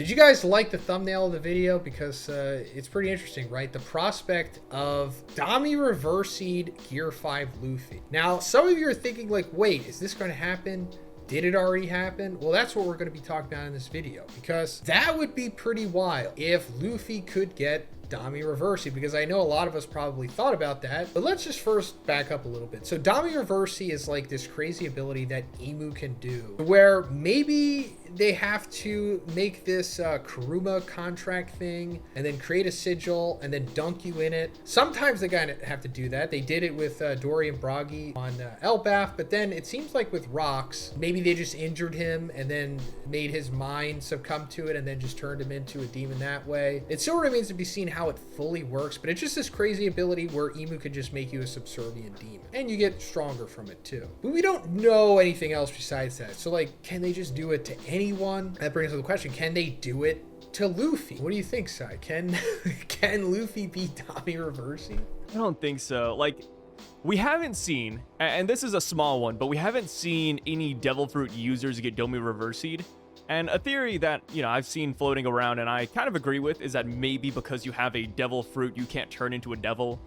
Did you guys like the thumbnail of the video? Because it's pretty interesting, right? The prospect of DOMI reversing Gear 5 Luffy. Now, some of you are thinking like, wait, is this going to happen? Did it already happen? Well, that's what we're going to be talking about in this video, because that would be pretty wild if Luffy could get DOMI Reversi, because I know a lot of us probably thought about that, but let's just first back up a little bit. So DOMI Reversi is like this crazy ability that Imu can do, where maybe they have to make this Kuruma contract thing and then create a sigil and then dunk you in it. Sometimes they kind of have to do that. They did it with Dory and Bragi on Elbaf, but then it seems like with Rocks, maybe they just injured him and then made his mind succumb to it and then just turned him into a demon that way. It still remains to be seen how it fully works, but it's just this crazy ability where Imu could just make you a subservient demon, and you get stronger from it too. But we don't know anything else besides that. So like, can they just do it to anyone? That brings up the question, can they do it to Luffy? What do you think, Sai? Can Luffy beat DOMI Reversi? I don't think so. Like, we haven't seen, and this is a small one, but we haven't seen any Devil Fruit users get DOMI Reversi'd. And a theory that, you know, I've seen floating around and I kind of agree with is that maybe because you have a devil fruit, you can't turn into a devil.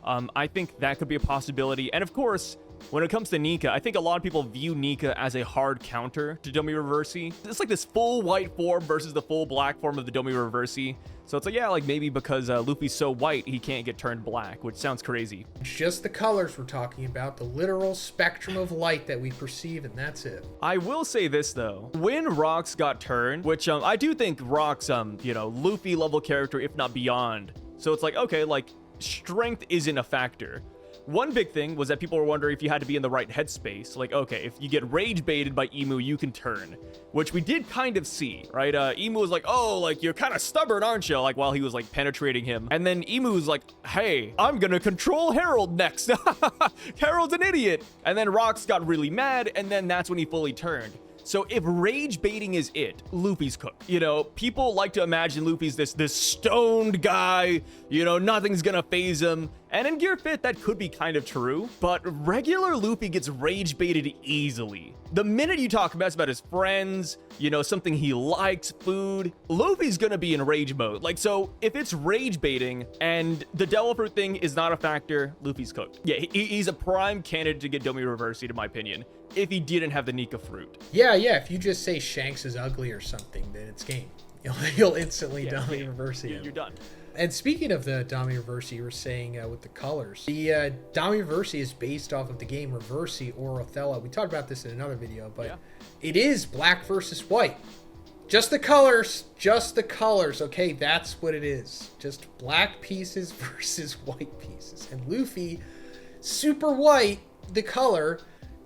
I think that could be a possibility. And of course, when it comes to Nika, I think a lot of people view Nika as a hard counter to DOMI Reversi. It's like this full white form versus the full black form of the DOMI Reversi. So it's like, yeah, like maybe because Luffy's so white, he can't get turned black, which sounds crazy. It's just the colors we're talking about, the literal spectrum of light that we perceive, and that's it. I will say this though, when Rocks got turned, which I do think Rocks, you know, Luffy level character, if not beyond. So it's like, okay, like strength isn't a factor. One big thing was that people were wondering if you had to be in the right headspace. Like, okay, if you get rage baited by Imu, you can turn, which we did kind of see, right? Imu was like, oh, like, you're kind of stubborn, aren't you? Like, while he was like penetrating him. And then Imu was like, hey, I'm gonna control Harold next. Harold's an idiot. And then Rocks got really mad, and then that's when he fully turned. So if rage baiting is it, Luffy's cooked. You know, people like to imagine Luffy's this stoned guy, you know, nothing's gonna phase him. And in Gear 5, that could be kind of true, but regular Luffy gets rage baited easily. The minute you talk about his friends, you know, something he likes, food, Luffy's gonna be in rage mode. Like, so if it's rage baiting and the Devil Fruit thing is not a factor, Luffy's cooked. Yeah, he's a prime candidate to get DOMI Reversi, in my opinion, if he didn't have the Nika fruit. Yeah, if you just say Shanks is ugly or something, then it's game. You'll instantly DOMI Reversi him. You're done. And speaking of the DOMI Reversi, you were saying with the colors, the DOMI Reversi is based off of the game Reversi or Othello. We talked about this in another video, but It is black versus white. Just the colors, okay? That's what it is. Just black pieces versus white pieces. And Luffy, super white, the color,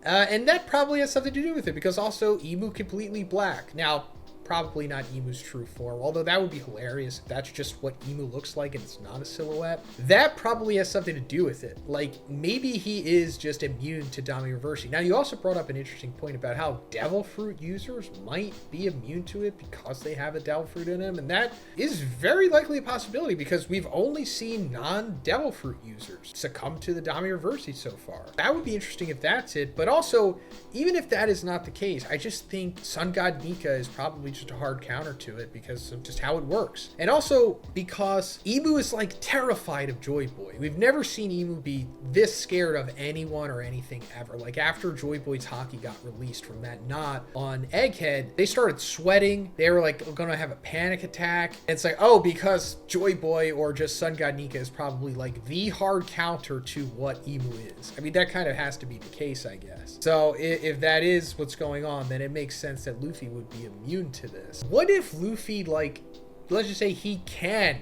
and that probably has something to do with it, because also Imu completely black. Now, probably not Imu's true form, although that would be hilarious if that's just what Imu looks like and it's not a silhouette. That probably has something to do with it. Like, maybe he is just immune to DOMI Reversi. Now, you also brought up an interesting point about how Devil Fruit users might be immune to it because they have a Devil Fruit in them, and that is very likely a possibility because we've only seen non-Devil Fruit users succumb to the DOMI Reversi so far. That would be interesting if that's it, but also, even if that is not the case, I just think Sun God Nika is probably just a hard counter to it because of just how it works. And also because Imu is like terrified of Joy Boy. We've never seen Imu be this scared of anyone or anything ever. Like, after Joy Boy's hockey got released from that knot on Egghead, they started sweating. They were like gonna have a panic attack. And it's like, oh, because Joy Boy or just Sun God Nika is probably like the hard counter to what Imu is. I mean, that kind of has to be the case, I guess. So if that is what's going on, then it makes sense that Luffy would be immune to this. What if Luffy, like, let's just say he can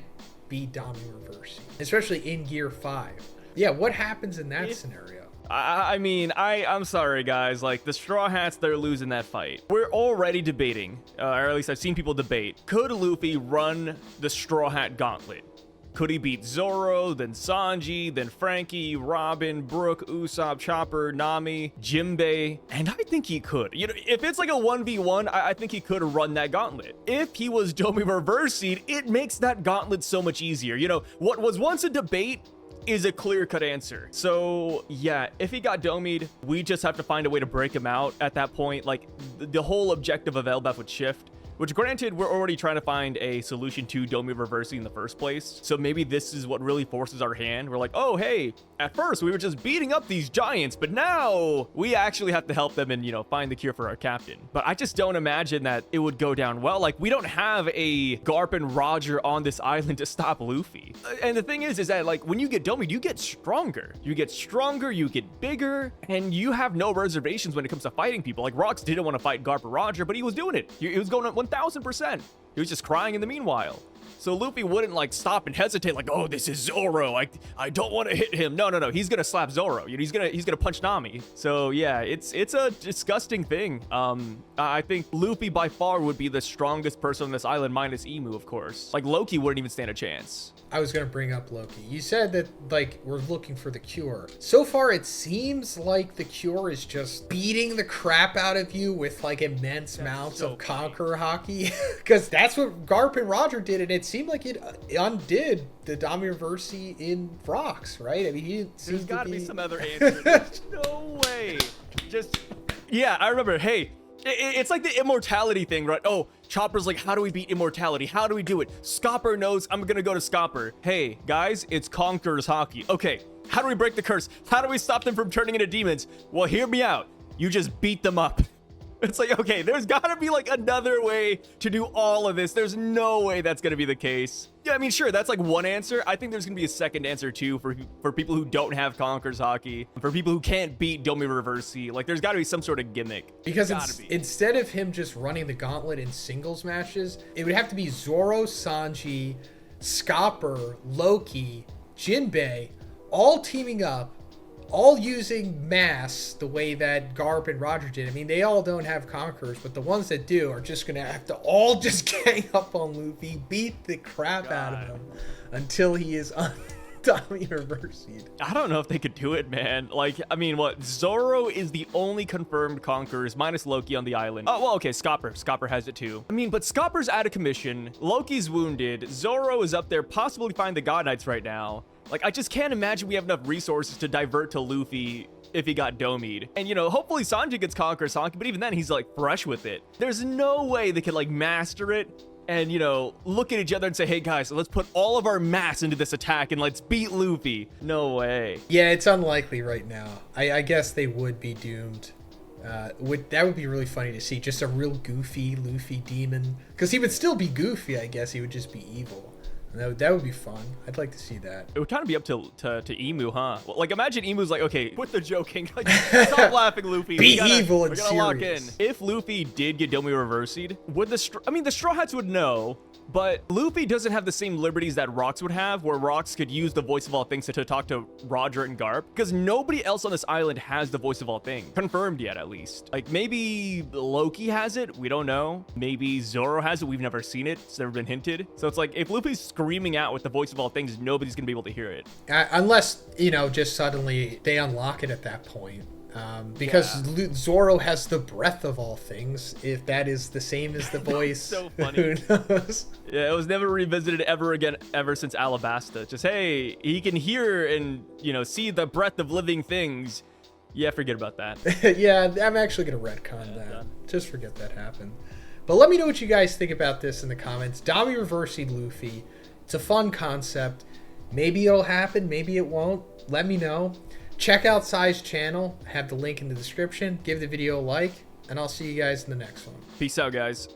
beat DOMI Reversi, especially in Gear 5? Yeah, what happens in that scenario? I mean, I'm sorry, guys. Like, the Straw Hats, they're losing that fight. We're already debating, or at least I've seen people debate, could Luffy run the Straw Hat Gauntlet? Could he beat Zoro, then Sanji, then Frankie, Robin, Brook, Usopp, Chopper, Nami, Jinbei? And I think he could. You know, if it's like a 1v1, I think he could run that gauntlet. If he was DOMI Reversi'd, it makes that gauntlet so much easier. You know, what was once a debate is a clear-cut answer. So yeah, if he got domied, we just have to find a way to break him out at that point. Like, the whole objective of Elbaf would shift, which granted, we're already trying to find a solution to DOMI reversing in the first place. So maybe this is what really forces our hand. We're like, oh, hey, at first we were just beating up these giants, but now we actually have to help them and, you know, find the cure for our captain. But I just don't imagine that it would go down well. Like, we don't have a Garp and Roger on this island to stop Luffy. And the thing is that, like, when you get DOMI'd, you get stronger. You get stronger, you get bigger, and you have no reservations when it comes to fighting people. Like, Rox didn't want to fight Garp or Roger, but he was doing it. He was going at 1000%. He was just crying in the meanwhile. So Luffy wouldn't like stop and hesitate like, oh, this is Zoro. I don't want to hit him. No. He's gonna slap Zoro. You know, he's gonna punch Nami. So yeah, it's a disgusting thing. I think Luffy by far would be the strongest person on this island, minus Emu, of course. Like Loki wouldn't even stand a chance. I was going to bring up Loki. You said that, like, we're looking for the cure. So far, it seems like the cure is just beating the crap out of you with, like, immense amounts of conqueror hockey. Because that's what Garp and Roger did, and it seemed like it undid the DOMI Reversi in Rocks, right? I mean, there's got to be some other answer. There's no way. Just, yeah, I remember, hey, it's like the immortality thing, right? Oh, Chopper's like, how do we beat immortality? How do we do it? Scopper knows I'm gonna go to Scopper. Hey, guys, it's Conqueror's Hockey. Okay, how do we break the curse? How do we stop them from turning into demons? Well, hear me out. You just beat them up. It's like, okay, there's gotta be like another way to do all of this. There's no way that's gonna be the case. Yeah, I mean, sure, that's like one answer. I think there's gonna be a second answer too for people who don't have Conqueror's Hockey, for people who can't beat Domi Reversi. Like, there's gotta be some sort of gimmick. Because instead of him just running the gauntlet in singles matches, it would have to be Zoro, Sanji, Scopper, Loki, Jinbei, all teaming up, all using mass the way that Garp and Roger did. I mean, they all don't have conquerors, but the ones that do are just going to have to all just gang up on Luffy, beat the crap out of him until he is DOMI Reversi'd. I don't know if they could do it, man. Like, I mean, what? Zoro is the only confirmed conquerors, minus Loki on the island. Oh, well, okay, Scopper. Scopper has it too. I mean, but Scopper's out of commission. Loki's wounded. Zoro is up there, possibly find the God Knights right now. Like, I just can't imagine we have enough resources to divert to Luffy if he got domied. And, you know, hopefully Sanji gets Conqueror's Hockey, but even then, he's, like, fresh with it. There's no way they could, like, master it and, you know, look at each other and say, hey, guys, let's put all of our mass into this attack and let's beat Luffy. No way. Yeah, it's unlikely right now. I guess they would be doomed. That would be really funny to see. Just a real goofy Luffy demon. Because he would still be goofy, I guess. He would just be evil. That would be fun. I'd like to see that. It would kind of be up to Emu, huh? Well, like, imagine Emu's like, okay, quit the joking. Like, stop laughing, Luffy. Be evil and serious. Lock in. If Luffy did get Domi Reversi'd, would the Straw Hats would know, but Luffy doesn't have the same liberties that Rox would have, where Rox could use the voice of all things to talk to Roger and Garp, because nobody else on this island has the voice of all things. Confirmed yet, at least. Like, maybe Loki has it. We don't know. Maybe Zoro has it. We've never seen it. It's never been hinted. So it's like, if Luffy's screaming out with the voice of all things, nobody's gonna be able to hear it. Unless, you know, just suddenly they unlock it at that point. Because Zoro has the breath of all things. If that is the same as the voice, so funny. Who knows? Yeah, it was never revisited ever again, ever since Alabasta. Just, hey, he can hear and, you know, see the breath of living things. Yeah, forget about that. Yeah, I'm actually gonna retcon that. Done. Just forget that happened. But let me know what you guys think about this in the comments. DOMI Reversing Luffy. It's a fun concept. Maybe it'll happen, maybe it won't. Let me know. Check out Sai's channel. I have the link in the description. Give the video a like, and I'll see you guys in the next one. Peace out, guys.